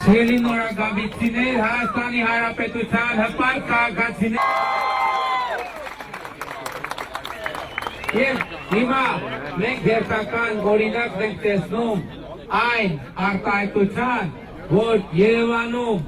Սիրելի նորագավիցիներ, Հայաստանի Հանրապետության հպարտ քաղաքացիներ եւ հիմա մենք երթական օրինակ ենք տեսնում այն արտահայտության, որ Երևանում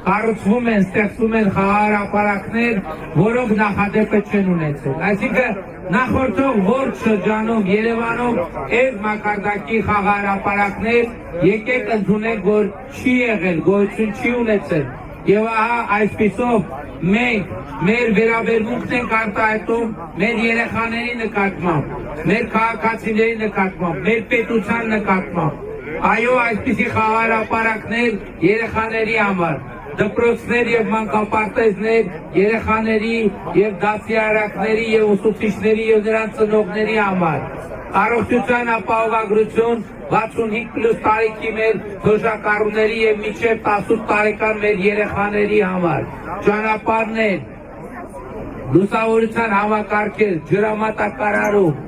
կառուցվում են, ստեղծում են խաղահարապարակներ, որոնք նախադեպը չեն ունեցել։ Այսինքն նախորդող ողջ շրջանում Երևանում այս մակարդակի խաղահարապարակներ եկեք ընդունենք, որ չի եղել, գոյություն չի ունեցել։ Եվ ահա այսպիսով մենք մեր վերաբերմունքն ենք արտահայտում մեր երեխաների նկատմամբ, մեր քաղաքացիների նկատմամբ, մեր պետության նկատմամբ։ Այո, այսպիսի խաղահարապարակներ երեխաների համար, դպրոցներ եւ մանկապարտեզներ երեխաների եւ դասյարակների եւ ուսուցիչների եւ նրանց ծնողների համար, առողջության ապահովագրություն 65+ տարեկի մեր թոշակառուների եւ մինչև 18 տարեկան մեր երեխաների համար, ճանապարհներ, լուսավորության համակարգեր, ջրամատակարարում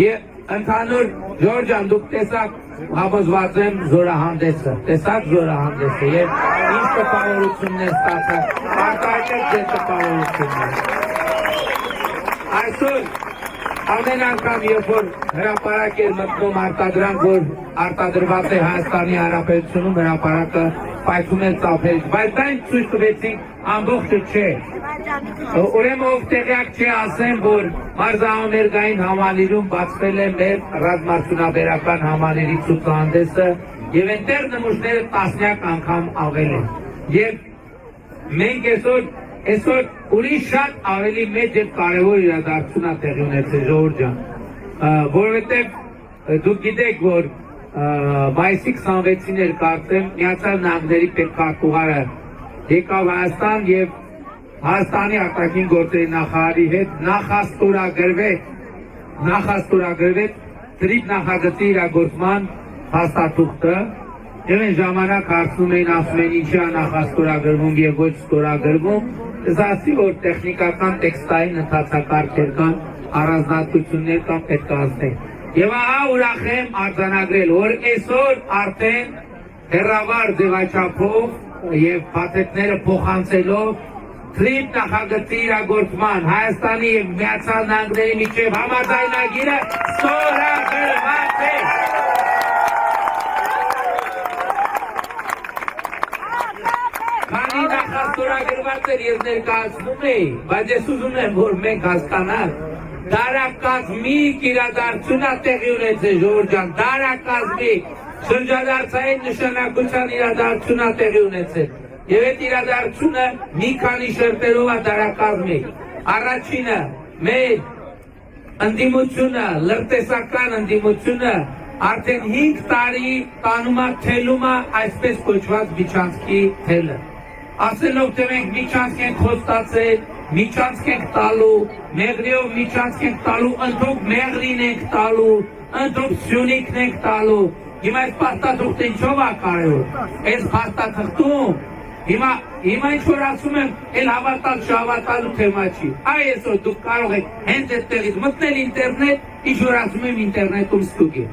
եւ ընդհանուր Ժորժան դուք տեսաք համոզված եմ զորահանդեսը, տեսաք զորահանդեսը եւ ինչ տպավորություններ ստացաք, արտահայտեք ձեր տպավորությունները։ Այսօր ամեն անգամ երբ որ հրապարակ էր մտնում արտադրանք, որ արտադրված է Հայաստանի Հանրապետությունում, հրապարակը պայթում էր ծափերից, բայց այն ցույց տվեցինք ամբողջը չէ։ Ուրեմն ով տեղյակ չէ ասեմ, որ մարզահամերգային համալիրում բացվել է մեր ռազմարդյունաբերական համալիրի ցուցահանդեսը եւ այնտեղ նմուշները տասնյակ անգամ ավել են։ Եվ մենք այսօր ուրիշ շատ ավելի մեծ եւ կարեւոր իրադարձություն է տեղի ունեցել, Ժողովուրդ ջան, որովհետեւ դուք գիտեք, որ մայիսի 26-ին էր կարծեմ Միացյալ Նահանգների պետքարտուղարը եկավ Հայաստան եւ Հայաստանի արտաքին գործերի նախարարի հետ նախաստորագրվեց թրիփ նախագծի իրագործման փաստաթուղթը եւ այն ժամանակ հարցնում էին, ասում են ինչի է նախաստորագրվում եւ ոչ ստորագրվում, ասացի որ տեխնիկական տեքստային ընթացակարգեր կան, առանձնահատկություններ կան, պետք է ասենք։ Եվ ահա ուրախ եմ արձանագրել, որ այսօր արդեն հեռավար ձևաչափով եւ փաթեթները փոխանցելով թրիփ նախագծի իրագործման Հայաստանի եւ Միացյալ Նահանգների միջև համաձայնագիրը ստորագրված է։ Քանի նախաստորագրված էր ես ներկայացնում էի, բայց ես ուզում եմ, որ մենք հասկանանք, դարակազմիկ իրադարձություն է տեղի ունեցել, Ժողովուրդ ջան, դարակազմիկ շրջադարձային նշանակության իրադարձություն է տեղի ունեցել։ Եվ այդ իրադարձությունը մի քանի շերտերով է դարակազմիկ։ Առաջինը մեր ընդդիմությունը, լրտեսական ընդդիմությունը արդեն 5 տարի տանում է, թելում է այսպես կոչված միջանցքի թելը։ Ասելով թե մենք միջանցք ենք խոստացել, միջանցք ենք տալու, մեղրիով միջանցք ենք տալու, ընդհանուր մեղրին ենք տալու, ընդհանուր սյունիքն ենք տալու։ Հիմա այս փաստաթուղթը ինչով է կարևոր։ Այս փաստաթղթում Հիմա ինչ որ ասում եմ, էլ հավատալ չհավատալու թեմա չի։ Այսօր դուք կարող եք հենց այդտեղից մտնել ինտերնետ, ինչ որ ասում եմ ինտերնետում ստուգել։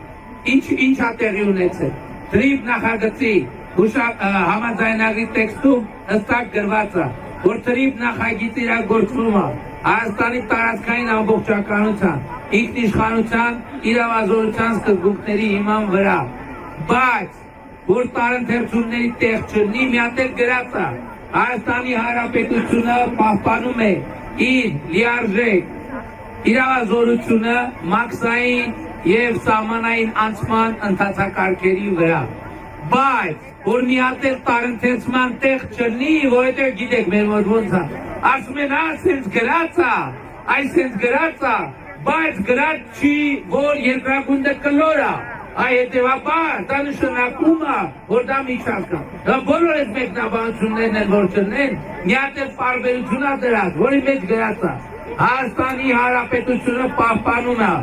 Ինչ է տեղի ունեցել։ Թրիփ նախագծի համաձայնագրի տեքստում հստակ գրված է, որ թրիփ նախագիծի իրագործումը Հայաստանի տարածքային ամբողջականության, ինքնիշխանության, իրավազորության սկզբունքների հիման վրա, բայց որ տարընթերցումների տեղ չլինի, մի հատ էլ գրած է, Հայաստանի Հանրապետությունը պահպանում է իր լիարժեք իրավազորությունը մաքսային եւ սահմանային անցման ընթացակարգերի վրա, բայց որ մի հատ էլ տարընթերցման տեղ չլինի, որովհետեւ գիտեք մեր մոտ ոնց է, ասում են ասենց գրած է, այսենց գրած է, բայց գրած չի, որ երկրագունդը կլոր է։ Հետևաբար դա նշանակում է, որ դա միջանցք է։ Դա բոլոր այդ մեկնաբանություններն են, որ չնեն, մի հատ էլ պարբերություն է դրած, որի մեջ գրած է Հայաստանի Հանրապետությունը պահպանում է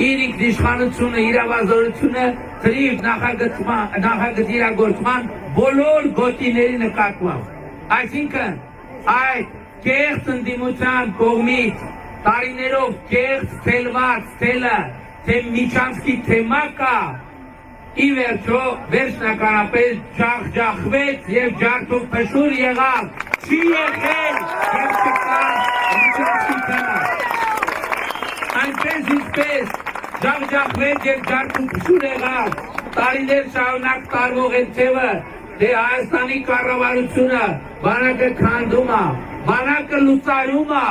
իր ինքնիշխանությունը, իրավազորությունը թրիփ նախագծի իրագործման բոլոր գոտիների նկատմամբ։ Այսինքն այդ կեղծ ընդդիմության կողմից տարիներով կեղծ թելված թելը թե միջանցքի թեմա կա, ի վերջո վերջնականապես ջախջախվեց եւ ջարդու փշուր եղավ չի եղել եւ չկա ինչպես այնպես ինչպես ջախջախվեց եւ ջարդու փշուր եղավ տարիներ շարունակ տարվող այդ թեւը դե Հայաստանի կառավարությունը բանակը քանդում է բանակը լուծարում է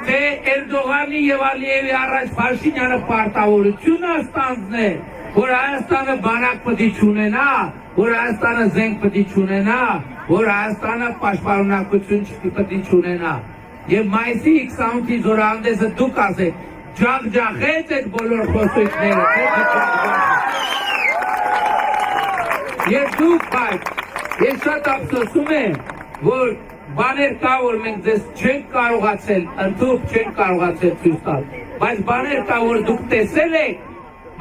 թե Էրդողանի եւ Ալիևի առաջ Փաշինյանը պարտավորությունը ստանձնել որ Հայաստանը բանակ պետք չունենա, որ Հայաստանը զենք պետք չունենա, որ Հայաստանը պաշտպանունակություն պետք չունենա։ Եվ մայիսի 28-ի զորահանդեսը դուք ասեք, ջախջախեց այդ բոլոր խոսույթները, Եվ դուք բայց, ես շատ ափսոսում եմ, որ բաներ կա, որ մենք ձեզ չենք կարողացել, ընդհանուր չենք կարողացել ցույց տալ, բայց բաներ կա, որ դուք տեսել եք,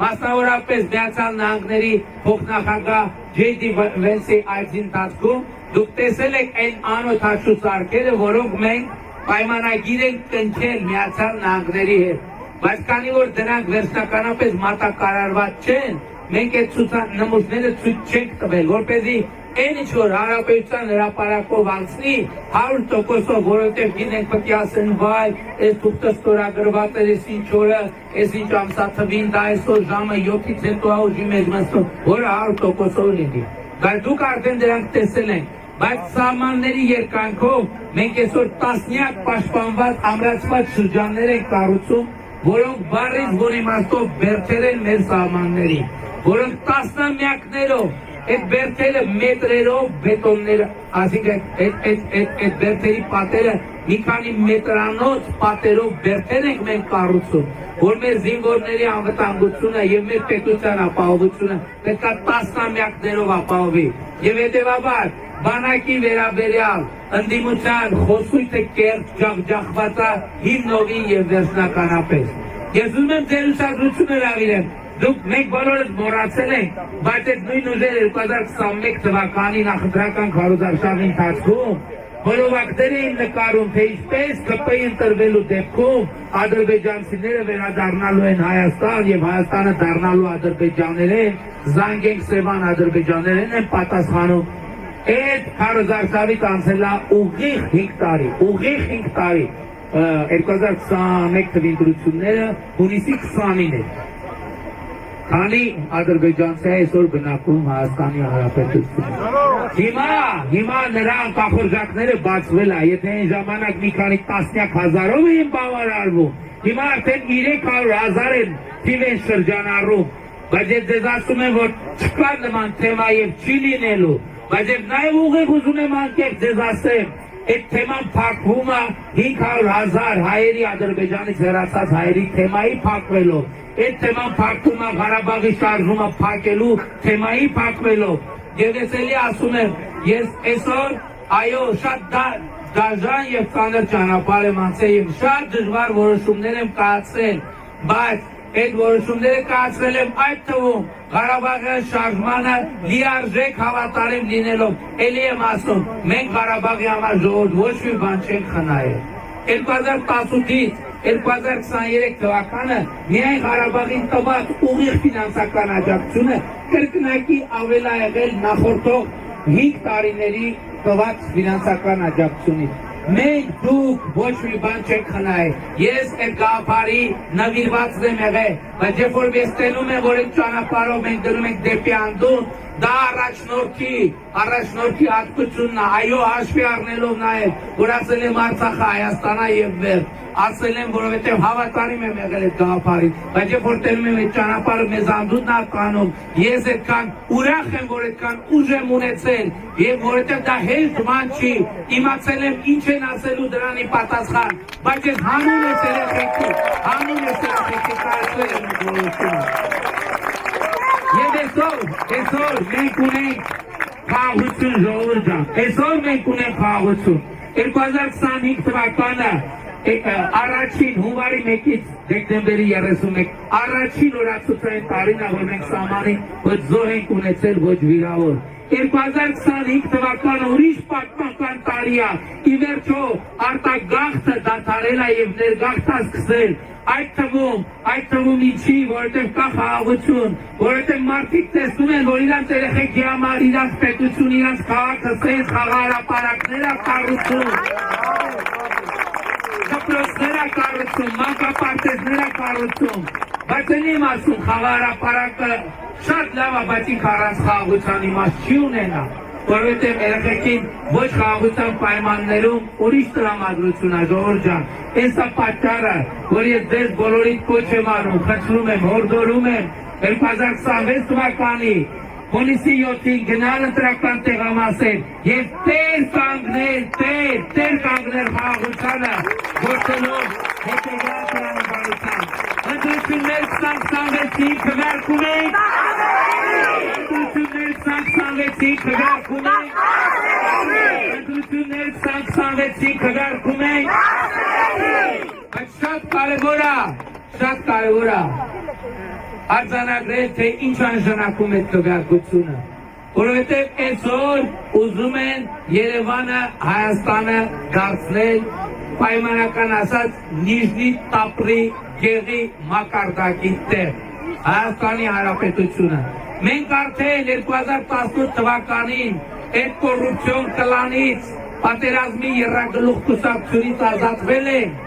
մասնավորապես Միացյալ Նահանգների փոխնախագահ J.D. Vance-ի այցի ընթացքում դուք տեսել եք այն անօթաչու սարքերը, որոնք մենք պայմանագիր ենք կնքել Միացյալ Նահանգների հետ, բայց քանի որ դրանք վերջնականապես մատակարարված չեն, մենք այդ նմուշները ցույց չենք տվել, որպեսզի այն ինչ որ հանրապետության հրապարակով անցնի 100%-ով, որովհետև գինենք պետք է ասեն վայ, այս թուղթը ստորագրված էր, այս ինչ օրը, այս ինչ ամսաթվին, դա այսօր ժամը 7-ից հետո ուժի մեջ մստում, որը 100%-ով լինի։ Բայց դուք արդեն դրանք տեսել ենք, բայց սահմանների երկանքով մենք այսօր տասնյակ պաշտպանված ամրացված շրջաններ ենք կառուցում, որոնք բառից որ իմաստով բերդեր են մեր սահմաններին, որոնք տասնամյակներով այդ բերդերը մետրերով բետոնները, այսինքն այդ բերդերի պատերը մի քանի մետրանոց պատերով բերդեր ենք մենք կառուցում, որ մեր զինվորների անվտանգությունը եւ մեր պետության ապահովությունը պետք է տասնամյակներով ապահովի։ Եվ հետեւաբար բանակի վերաբերյալ ընդդիմության խոսույթը կերտ ջախջախված է հիմնովի եւ վերջնականապես։ Ես ուզում եմ ձեր ուշադրությունը հրավիրեմ։ Դուք մենք բոլորս մոռացել ենք, բայց այդ նույն ուժերը 2021 թվականի նախընտրական քարոզարշավի ընթացքում բոլորակներ էին նկարում, թե ինչպես ԿՊ-ի ընտրվելու դեպքում ադրբեջանցիները վերադառնալու են Հայաստան եւ Հայաստանը դառնալու ադրբեջաներեն, Զանգենք Սևան ադրբեջաներեն են պատասխանում։ Այդ քարոզարշավից անցել է ուղիղ 5 տարի, 2021 թվականի ընտրությունները հունիսի 20-ին է։ Քանի ադրբեջանցի այսօր բնակվում Հայաստանի Հանրապետությունում։ Հիմա նրա անկախորժակները բացվել է, եթե այն ժամանակ մի քանի տասնյակ հազարով էին բավարարվում, հիմա արդեն 300,000 են թիվ են շրջանառում, բայց ես ձեզ ասում եմ, որ չկա նման թեմա եւ չի լինելու, բայց ես նաեւ ուղիղ ուզում եմ անկեղծ ձեզ ասեմ, այդ թեման փակվում է 500,000 հայերի Ադրբեջանից հեռացած հայերի թեմայի փակվելով։ Այդ թեման փակվում է Ղարաբաղի շարժումը փակելու թեմայի փակվելով։ Եվ ես էլի ասում եմ, ես այսօր այո շատ դաժան եւ ծանր ճանապարհ եմ անցել եւ շատ դժվար որոշումներ եմ կայացրել, բայց այդ որոշումները կայացրել եմ այդ թվում Ղարաբաղի շարժմանը լիարժեք հավատարիմ լինելով։ Էլի եմ ասում, մենք Ղարաբաղի համար ժողովուրդ ոչ մի բան չենք խնայել։ 2018-ից 2023 թվականը միայն Ղարաբաղին տված ուղիղ ֆինանսական աջակցությունը կրկնակի ավել է եղել նախորդող 5 տարիների տված ֆինանսական աջակցությունից։ Մենք դուք ոչ մի բան չեք խնայել։ Ես այդ գաղափարի նվիրվածն եմ եղել, բայց երբ որ ես տենում եմ, որ այդ ճանապարհով մենք դնում ենք դեպի անդուն, դա առաջնորդի հատկությունն է, այո հաշվի առնելով նաև, որ ասել եմ Արցախը Հայաստանա եւ վերջ, ասել եմ, որովհետեւ հավատարիմ եմ եղել այդ գաղափարին, բայց երբ որ տենում եմ այդ ճանապարհը մեզ անդունն է կանում, ես այդքան ուրախ եմ, որ այդքան ուժ եմ ունեցել, եւ որովհետեւ դա հեշտ բան չի, իմացել եմ ինչ են ասելու դրանի պատասխան, բայց ես հանուն ես երեխեքի կարծել եմ բոլորությունը։ Եվ այսօր մենք ունենք խաղաղություն ժողովուրդ ջան, այսօր մենք ունենք խաղաղություն։ 2025 թվականը առաջին հունվարի 1-ից դեկտեմբերի 31 առաջին օրացուցային տարին է, որ մենք սահմանին ոչ զոհ ենք ունեցել, ոչ վիրավոր։ 2025 թվականը ուրիշ պատմական տարի է։ Ի վերջո արտագաղթը դադարել է եւ ներգաղթը սկսել։ Այդ թվում ինչի, որովհետև կա խաղաղություն, որովհետև մարդիկ տեսնում են, որ իրանց երեխեքի համար իրանց պետություն, իրանց քաղաքը սենց խաղաղապարակները կառուցում, դպրոցները կառուցում, մանկապարտեզները կառուցում, բայց են իմ ասում խաղաղապարակը շատ լավ է, բայց ինք առանց խաղաղության իմաստ չի ունենա, որովհետև երեխեքին ոչ խաղաղության պայմաններում ուրիշ տրամադրություն է, ժողովուրդ ջան, այս է պատճառը, որ ես ձեզ բոլորիդ կոչ եմ անում, խնդրում եմ, հորդորում եմ 2026 թվականի հունիսի 7-ին գնալ ընտրական տեղամասեր եւ տեր կանգնել խաղաղությանը, գործելով հետեւյալ տրամաբանությամբ։ Ընտրություններ 2026-ին քվեարկում ենք, ընտրություններ 2026-ին քվեարկում ենք, ընտրություններ 2026-ին քվեարկում ենք, բայց շատ կարևոր է արձանագրել, թե ինչ անժանակում է քվեարկությունը, որովհետև այսօր ուզում են Երևանը, Հայաստանը դարձնել պայմանական ասած Նիժնի Տապրի գեղի մակարդակի տեղ, Հայաստանի Հանրապետությունը։ Մենք արդեն 2018 թվականին այդ կոռուպցիոն կլանից, պատերազմի եռագլուխ կուսակցությունից ազատվել ենք։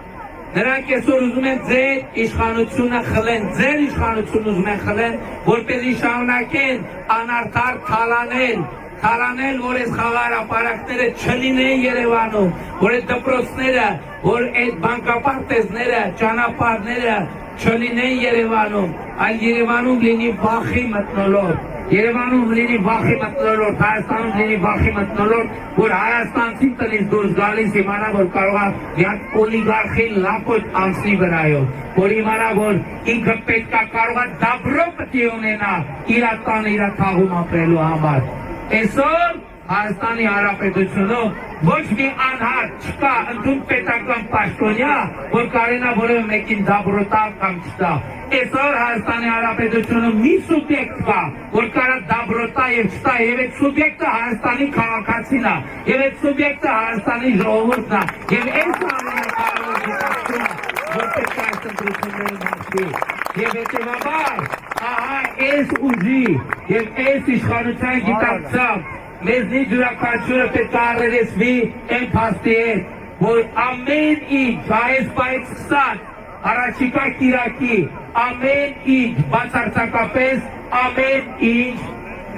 Նրանք այսօր ուզում են ձեր իշխանությունը խլեն, ձեր իշխանությունը ուզում են խլեն, որպեսզի շարունակեն անարդար թալանել, որ այս խաղաղապարակները չլինեն Երևանում, որ այդ դպրոցները, որ այդ բանկապարտեզները, ճանապարհները չլինեն Երևանում, այլ Երևանում լինի վախի մթնոլորտ, Երևանում լինի վախի մթնոլորտ, Հայաստանում լինի վախի մթնոլորտ, որ հայաստանցի տնից դուրս գալիս իմանա, որ կարող է միակ օլիգարխին լապոտ անցնի վրայով, որ իմանա, որ ինքը պետք է կարող է դաբրո պետք է ունենա իր տանը իր թաղում ապրելու համար։ Այսօր Հայաստանի Հանրապետությունում ոչ մի անհատ չկա ընդդեմ պետական պաշտոնյա, որ կարենա որևէ մեկին դաբրոտա կամ չտա։ Այսօր Հայաստանի Հանրապետությունում մի սուբյեկտ կա, որ կարա դաբրոտա եւ չտա, եւ այդ սուբյեկտը Հայաստանի քաղաքացին է, եւ այդ սուբյեկտը Հայաստանի ժողովուրդն է, եւ այս ամենակարևոր դիտարկումը, որ պետք է այս ընտրությունները մաշվի։ Եվ հետևաբար, ահա այս ուժի եւ այս իշխանության գիտակցությամբ մեզնից յուրաքանչյուրը պետք է առերեսվի այն փաստի հետ, որ ամեն ինչ այս պայից սկսած առաջիկա կիրակի ամեն ինչ բացարձակապես ամեն ինչ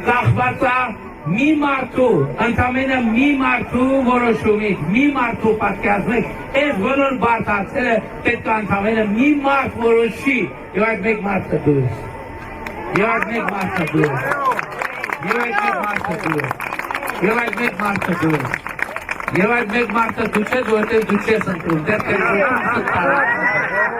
կախված է մի մարդու, ընդամենը մի մարդու որոշումից, մի մարդու պատկերացնեք, այս բոլոր բարդացները պետք է ընդամենը մի մարդ որոշի, եւ այդ մեկ մարդը դու ես, եւ այդ մեկ մարդը դու ես, եւ այդ մեկ մարդը դու ես, եւ այդ մեկ մարդը դու ես, եւ այդ մեկ մարդը դու ես, որտեղ դու ես ընտրում, դեռ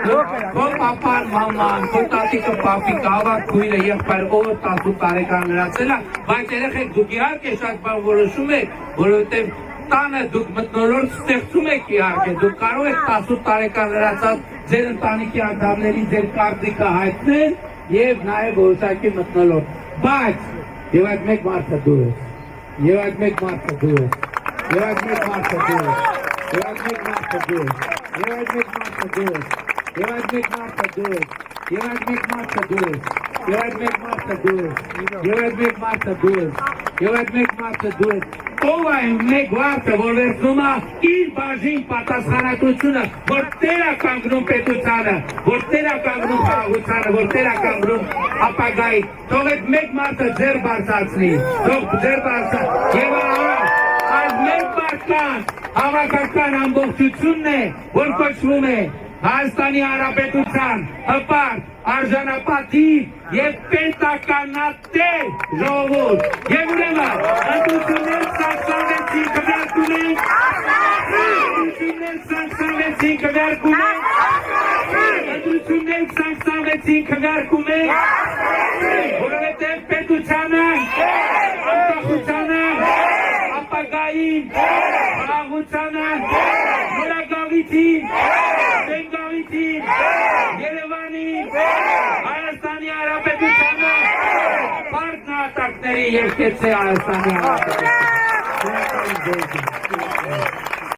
քո պապան, մաման, քո տատիկը, պապիկը, ավակ քույրը, եղբայր, ով 18 տարեկան լրացել է, բայց երեխեք դուք իհարկե շատ բան որոշում եք, որովհետև տանը դուք մթնոլորտ ստեղծում եք իհարկե, դուք կարող եք 18 տարեկան լրացած ձեր ընտանիքի անդամների ձեր կարծիքը հայտնել եւ նաեւ որոշակի մթնոլորտ, բայց եւ այդ մեկ մարդը դու ես, եւ այդ մեկ մարդը դու ես, եւ այդ մեկ մարդը դու ես, եւ այդ մեկ մարդը դու ես, եւ այդ մեկ մարդը դու ես, եւ այդ մեկ մարդը դու ես, եւ այդ մեկ մարդը դու ես, եւ այդ մեկ մարդը դու ես, եւ այդ մեկ մարդը դու ես, եւ այդ մեկ մարդը դու ես, ով այն մեկ մարդը, որ վերցնում է իր բաժին պատասխանատվությունը, որ տեր է կանգնում պետությանը, որ տեր է կանգնում խաղաղությանը, որ տեր է կանգնում ապագայի, թող այդ մեկ մարդը ձեռ բարձրացնի, թող ձեռ բարձրացնի, եւ այդ մեկ մարդկանց հավաքական ամբողջությունն է, որ կոչվում է Հայաստանի Հանրապետության հպարտ, արժանապատիվ եւ պետականատեր ժողովուրդ, եւ ուրեմն ընտրություններ 26-ին քվեարկում ենք, ընտրություններ 26-ին քվեարկում ենք, ընտրություններ 26-ին քվեարկում ենք, որովհետեւ պետությանը, անկախությանը, ապագային, խաղաղությանը, նորագավիթին, Բենգավիթին, Երևանի, Հայաստանի Հանրապետությանը, բարդ նահատակների, երկեցե Հայաստանի Հանրապետություն։